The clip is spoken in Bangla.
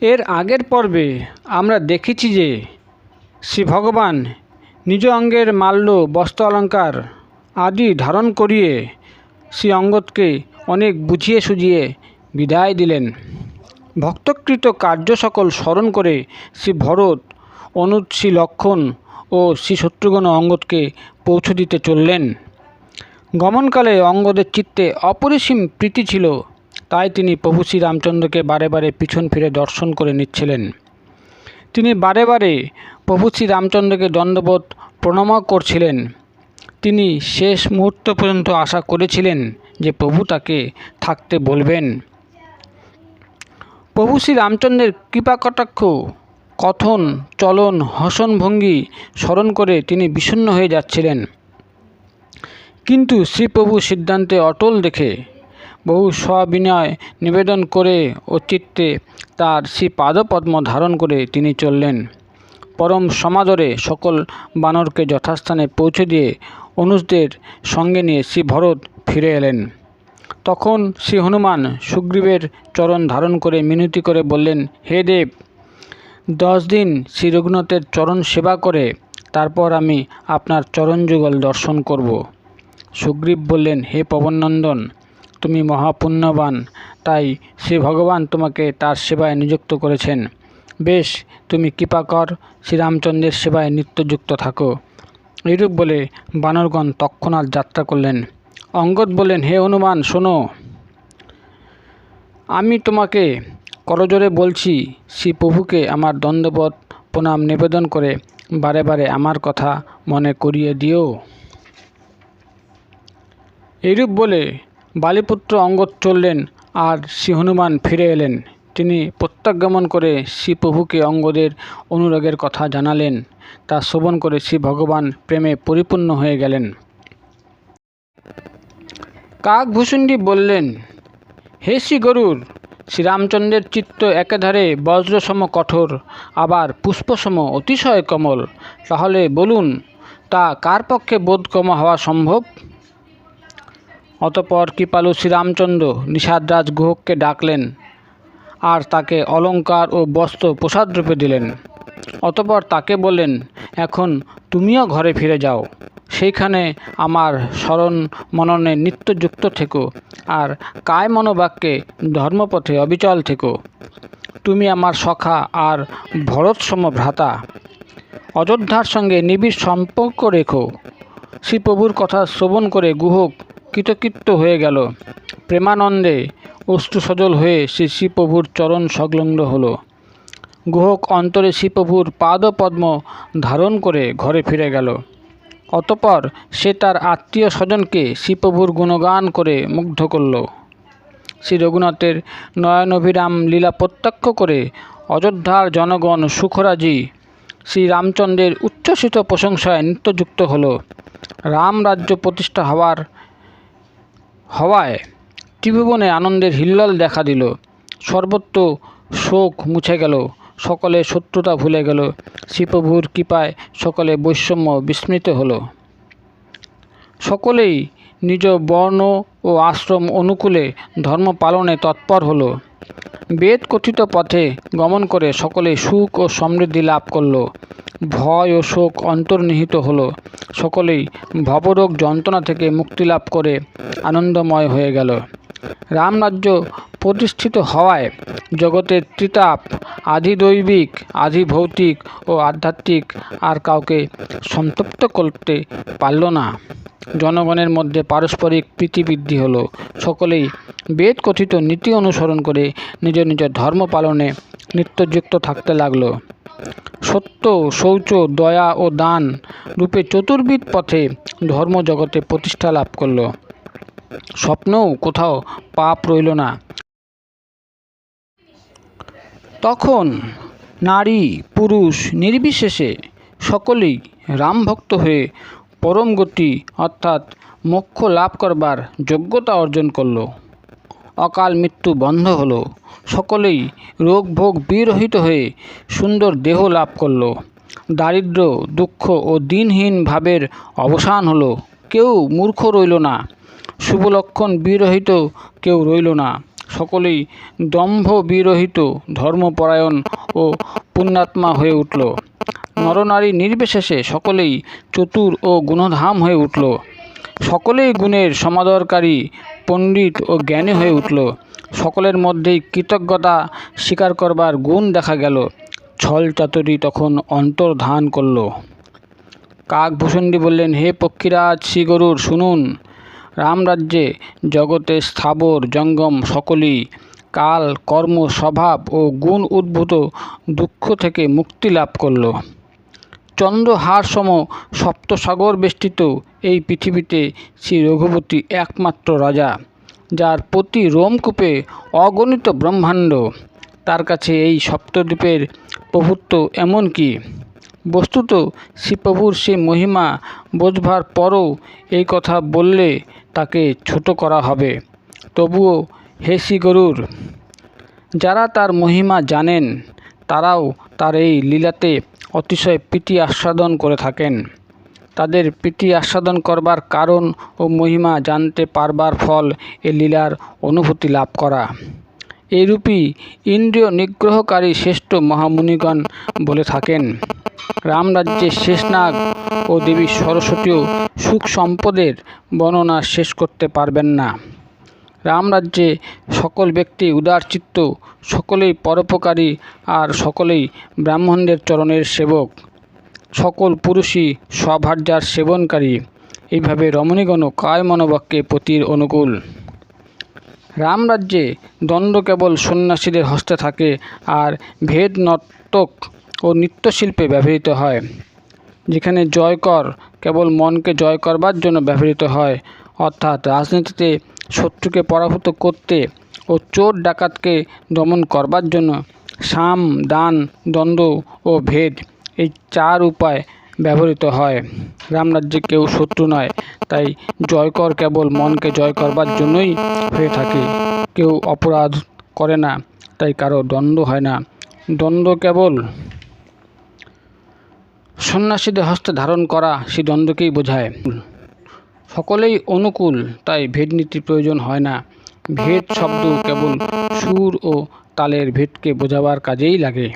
এর আগের পর্বে আমরা দেখেছি যে শ্রী ভগবান নিজ অঙ্গের মাল্য বস্ত্র অলঙ্কার আদি ধারণ করিয়ে শ্রী অঙ্গদকে অনেক বুঝিয়ে সুঝিয়ে বিদায় দিলেন। ভক্তকৃত কার্য সকল স্মরণ করে শ্রী ভরত, অনুজ, শ্রী লক্ষ্মণ ও শ্রী শত্রুঘ্ন অঙ্গদকে পৌঁছে দিতে চললেন। গমনকালে অঙ্গদের চিত্তে অপরিসীম প্রীতি ছিল, তাই তিনি প্রভু শ্রীরামচন্দ্রকে বারে বারে পিছন ফিরে দর্শন করে নিচ্ছিলেন। তিনি বারে বারে প্রভু শ্রীরামচন্দ্রকে দণ্ডবোধ প্রণাম করছিলেন। তিনি শেষ মুহূর্ত পর্যন্ত আশা করেছিলেন যে প্রভু তাকে থাকতে বলবেন। প্রভু শ্রীরামচন্দ্রের কৃপাকটাক্ষ, কথন, চলন, হসন ভঙ্গি স্মরণ করে তিনি বিষণ্ণ হয়ে যাচ্ছিলেন। কিন্তু শ্রীপ্রভু সিদ্ধান্তে অটল দেখে বহু সবিনয় নিবেদন করে ও চিত্তে তার শ্রী পাদপদ্ম ধারণ করে তিনি চললেন। পরম সমাদরে সকল বানরকে যথাস্থানে পৌঁছে দিয়ে অনুজদের সঙ্গে নিয়ে শ্রী ভরত ফিরে এলেন। তখন শ্রী হনুমান সুগ্রীবের চরণ ধারণ করে মিনতি করে বললেন, হে দেব, 10 দিন শ্রী রঘুনাথের চরণ সেবা করে তারপর আমি আপনার চরণযুগল দর্শন করব। সুগ্রীব বললেন, হে পবননন্দন, তুমি মহাপুণ্যবান, তাই শ্রী ভগবান তোমাকে তার সেবায় নিযুক্ত করেছেন। বেশ, তুমি কৃপাকর শ্রীরামচন্দ্রের সেবায় নিত্যযুক্ত থাকো। এইরূপ বলে বানরগণ তৎক্ষণাৎ যাত্রা করলেন। অঙ্গদ বললেন, হে হনুমান, শোনো, আমি তোমাকে করজোরে বলছি, শ্রী প্রভুকে আমার দণ্ডবোধ প্রণাম নিবেদন করে বারে বারে আমার কথা মনে করিয়ে দিও। এইরূপ বলে বালিপুত্র অঙ্গদ চললেন আর শ্রী হনুমান ফিরে এলেন। তিনি প্রত্যাগমন করে শ্রী প্রভুকে অঙ্গদের অনুরাগের কথা জানালেন। তা শ্রবণ করে শ্রী ভগবান প্রেমে পরিপূর্ণ হয়ে গেলেন। কাকভূষুণ্ডী বললেন, হে শ্রী গরুর, শ্রীরামচন্দ্রের চিত্ত একেধারে বজ্রসম কঠোর, আবার পুষ্পসম অতিশয় কমল। তাহলে বলুন, তা কার পক্ষে বোধগম্য হওয়া সম্ভব? অতঃপর কৃপালু শ্রীরামচন্দ্র নিষাদরাজ গুহকে ডাকলেন আর তাকে অলঙ্কার ও বস্ত্র প্রসাদরূপে দিলেন। অতঃপর তাকে বললেন, এখন তুমিও ঘরে ফিরে যাও, সেইখানে আমার স্মরণ মননে নিত্যযুক্ত থেকো আর কায় মনোবাক্যে ধর্মপথে অবিচল থেকো। তুমি আমার সখা আর ভরতসম ভ্রাতা, অযোধ্যার সঙ্গে নিবিড় সম্পর্ক রেখো। শ্রীপ্রভুর কথা শ্রবণ করে গুহক কৃতকৃত্য হয়ে গেল। প্রেমানন্দে অশ্রুসজল হয়ে শ্রীপ্রভুর চরণ সংলগ্ন হল। গুহক অন্তরে শ্রীপ্রভুর পাদপদ্ম ধারণ করে ঘরে ফিরে গেল। অতঃপর সে তার আত্মীয় স্বজনকে শ্রীপ্রভুর গুণগান করে মুগ্ধ করল। শ্রী রঘুনাথের নয়নাভিরাম লীলা প্রত্যক্ষ করে অযোধ্যার জনগণ সুখরাজি শ্রীরামচন্দ্রের উচ্ছ্বসিত প্রশংসায় নিত্যযুক্ত হল। রামরাজ্য প্রতিষ্ঠা হওয়ায় ত্রিভুবনে আনন্দের হিল্লোল দেখা দিল। সর্বত্র শোক মুছে গেল, সকলে শত্রুতা ভুলে গেল। শ্রীপ্রভুর কৃপায় সকলে বৈষম্য বিস্মৃত হল। সকলেই নিজ বর্ণ ও আশ্রম অনুকূলে ধর্ম পালনে তৎপর হল। বেদ কথিত পথে গমন করে সকলেই সুখ ও সমৃদ্ধি লাভ করল। ভয় ও শোক অন্তর্নিহিত হল। সকলেই ভবরোগ যন্ত্রণা থেকে মুক্তি লাভ করে আনন্দময় হয়ে গেল। রামরাজ্য প্রতিষ্ঠিত হওয়ায় জগতের ত্রিতাপ, আধি দৈবিক, আধি ভৌতিক ও আধ্যাত্মিক, আর কাউকে সন্তপ্ত করতে পারল না। জনগণের মধ্যে পারস্পরিক প্রীতি বৃদ্ধি হলো। সকলেই বেদ কথিত নীতি অনুসরণ করে নিজ নিজ ধর্ম পালনে নিত্যযুক্ত থাকতে লাগলো। সত্য, শৌচ, দয়া ও দান রূপে চতুর্বিধ পথে ধর্ম জগতে প্রতিষ্ঠা লাভ করল। স্বপ্নও কোথাও পাপ রইল না। তখন নারী পুরুষ নির্বিশেষে সকলেই রামভক্ত হয়ে পরম গতি অর্থাৎ মোক্ষ লাভ করবার যোগ্যতা অর্জন করল। অকাল মৃত্যু বন্ধ হলো। সকলেই রোগ ভোগ বিরহিত হয়ে সুন্দর দেহ লাভ করল। দারিদ্র্য, দুঃখ ও দিনহীন ভাবের অবসান হলো। কেউ মূর্খ রইল না, শুভলক্ষণ বিরহিত কেউ রইল না। সকলেই দম্ভ বিরহিত ধর্মপরায়ণ ও পুণ্যাত্মা হয়ে উঠল। নরনারী নির্বিশেষে সকলেই চতুর ও গুণধাম হয়ে উঠল। সকলেই গুণের সমাদরকারী পণ্ডিত ও জ্ঞানী হয়ে উঠল। সকলের মধ্যেই কৃতজ্ঞতা স্বীকার করবার গুণ দেখা গেল। ছল চাতুরী তখন অন্তর্ধান করল। কাকভূষণ্ডী বললেন, হে পক্ষীরাজ শ্রী গরুর, শুনুন। রামরাজ্যে জগতে স্থাবর জঙ্গম সকলেই কাল, কর্ম, স্বভাব ও গুণ উদ্ভূত দুঃখ থেকে মুক্তি লাভ করল। চন্দ্রহার সম সপ্তসাগর বেষ্টিত এই পৃথিবীতে শ্রী রঘুপতি একমাত্র রাজা, যার প্রতি রোমকূপে অগণিত ব্রহ্মাণ্ড। তার কাছে এই সপ্তদ্বীপের প্রভুত্ব এমন কি? বস্তুত শ্রীপ্রভুর সে মহিমা বোঝবার পরও এই কথা বললে তাকে ছোট করা হবে। তবুও হে শ্রী গরুর, যারা তার মহিমা জানেন তারাও তার এই লীলাতে অতিশয় প্রীতি আস্বাদন করে থাকেন। তাদের প্রীতি আস্বাদন করবার কারণ ও মহিমা জানতে পারবার ফল এ লীলার অনুভূতি লাভ করা। এইরূপই ইন্দ্রিয় নিগ্রহকারী শ্রেষ্ঠ মহামুনিগণ বলে থাকেন। রামরাজ্যের শেষনাগ ও দেবী সরস্বতীও সুখ সম্পদের বর্ণনা শেষ করতে পারবেন না। রামরাজ্যে সকল ব্যক্তি উদারচিত্ত, সকলেই পরোপকারী আর সকলেই ব্রাহ্মণদের চরণের সেবক। সকল পুরুষই স্বভার্যার সেবনকারী। এইভাবে রমণীগণ কায় মনোবাক্যে পতির অনুকূল। রামরাজ্যে দ্বন্দ্ব কেবল সন্ন্যাসীদের হস্তে থাকে আর ভেদ নর্তক ও নৃত্যশিল্পে ব্যবহৃত হয়। যেখানে জয়কর কেবল মনকে জয় করবার জন্য ব্যবহৃত হয়, অর্থাৎ রাজনীতিতে শত্রুকে পরাভূত করতে ও চোর ডাকাতকে দমন করবার জন্য, সাম, দান, দ্বন্দ্ব ও ভেদ এই চার উপায় ব্যবহৃত হয়। রামরাজ্যে কেউ শত্রু নয়, তাই জয়কর কেবল মনকে জয় করবার জন্যই হয়ে থাকে। কেউ অপরাধ করে না, তাই কারো দ্বন্দ্ব হয় না। দ্বন্দ্ব কেবল সন্ন্যাসীদের হস্তে ধারণ করা সেই দ্বন্দ্বকেই বোঝায়। সকলেই অনুকূল, তাই ভেদনীতির প্রয়োজন হয় না। ভেদ শব্দ কেবল সুর ও তালের ভেদকে বোঝাবার কাজেই লাগে।